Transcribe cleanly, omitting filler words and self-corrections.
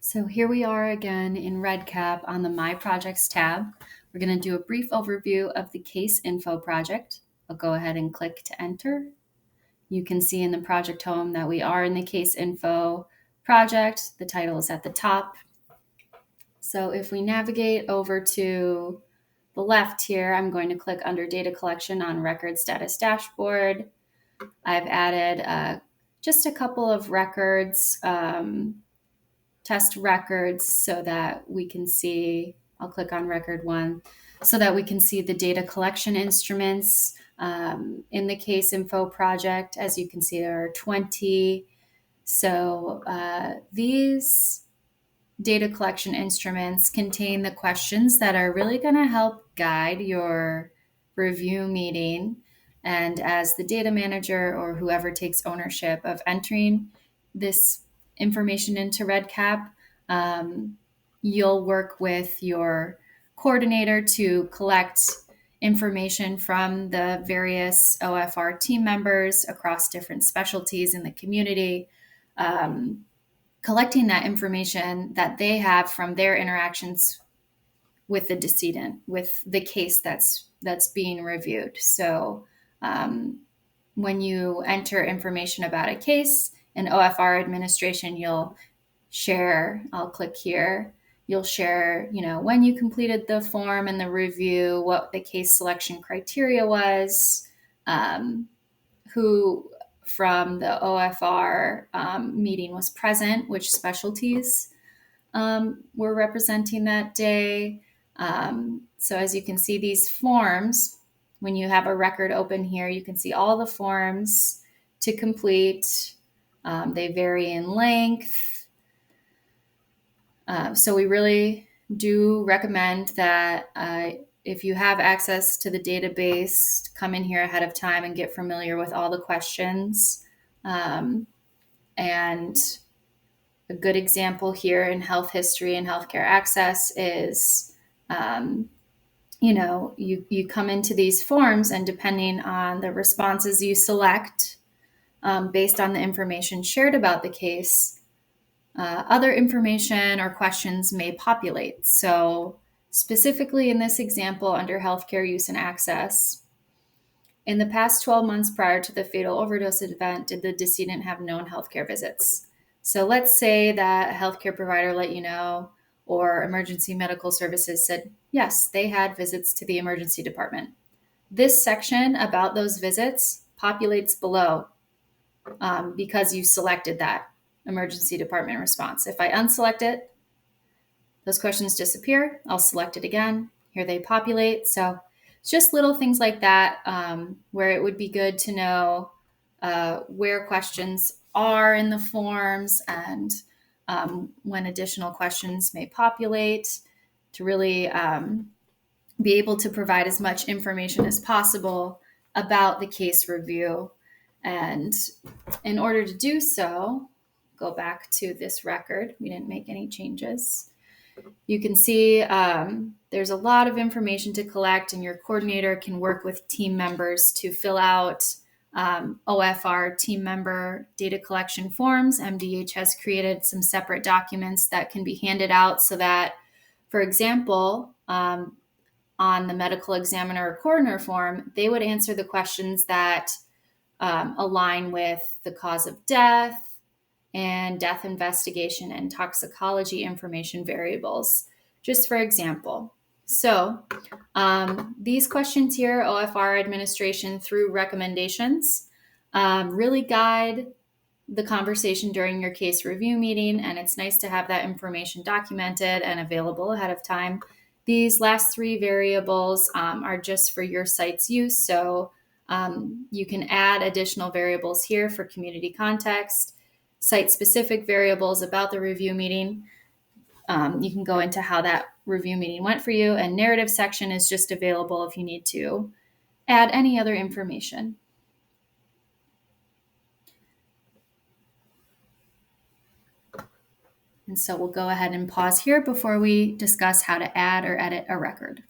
So here we are again in REDCap on the My Projects tab. We're going to do a brief overview of the case info project. I'll go ahead and click to enter. You can see in the project home that we are in the case info project. The title is at the top. So if we navigate over to the left here, I'm going to click under data collection on record status dashboard. I've added just a couple of records, test records, so that we can see, I'll click on record 1, so that we can see the data collection instruments in the case info project. As you can see, there are 20. So these data collection instruments contain the questions that are really going to help guide your review meeting. And as the data manager or whoever takes ownership of entering this information into REDCap, you'll work with your coordinator to collect information from the various OFR team members across different specialties in the community, collecting that information that they have from their interactions with the decedent, with the case that's being reviewed. So when you enter information about a case in OFR administration, you'll share, I'll click here, you'll share, when you completed the form and the review, what the case selection criteria was, who from the OFR meeting was present, which specialties were representing that day. So as you can see, these forms, when you have a record open here, you can see all the forms to complete. They vary in length. So we really do recommend that if you have access to the database, come in here ahead of time and get familiar with all the questions. And a good example here in health history and healthcare access is, you come into these forms, and depending on the responses you select, based on the information shared about the case, other information or questions may populate. So specifically in this example under healthcare use and access, in the past 12 months prior to the fatal overdose event, did the decedent have known healthcare visits? So let's say that a healthcare provider let you know, or emergency medical services said, yes, they had visits to the emergency department. This section about those visits populates below because you selected that emergency department response. If I unselect it, those questions disappear. I'll select it again. Here they populate. So it's just little things like that where it would be good to know where questions are in the forms and when additional questions may populate, to really be able to provide as much information as possible about the case review. And in order to do so, go back to this record. We didn't make any changes. You can see there's a lot of information to collect, and your coordinator can work with team members to fill out OFR team member data collection forms. MDH has created some separate documents that can be handed out so that, for example, on the medical examiner or coroner form, they would answer the questions that align with the cause of death and death investigation and toxicology information variables, just for example. So these questions here, OFR administration through recommendations, really guide the conversation during your case review meeting, and it's nice to have that information documented and available ahead of time. These last 3 variables are just for your site's use, so you can add additional variables here for community context, site-specific variables about the review meeting. You can go into how that review meeting went for you, and narrative section is just available if you need to add any other information. And so we'll go ahead and pause here before we discuss how to add or edit a record.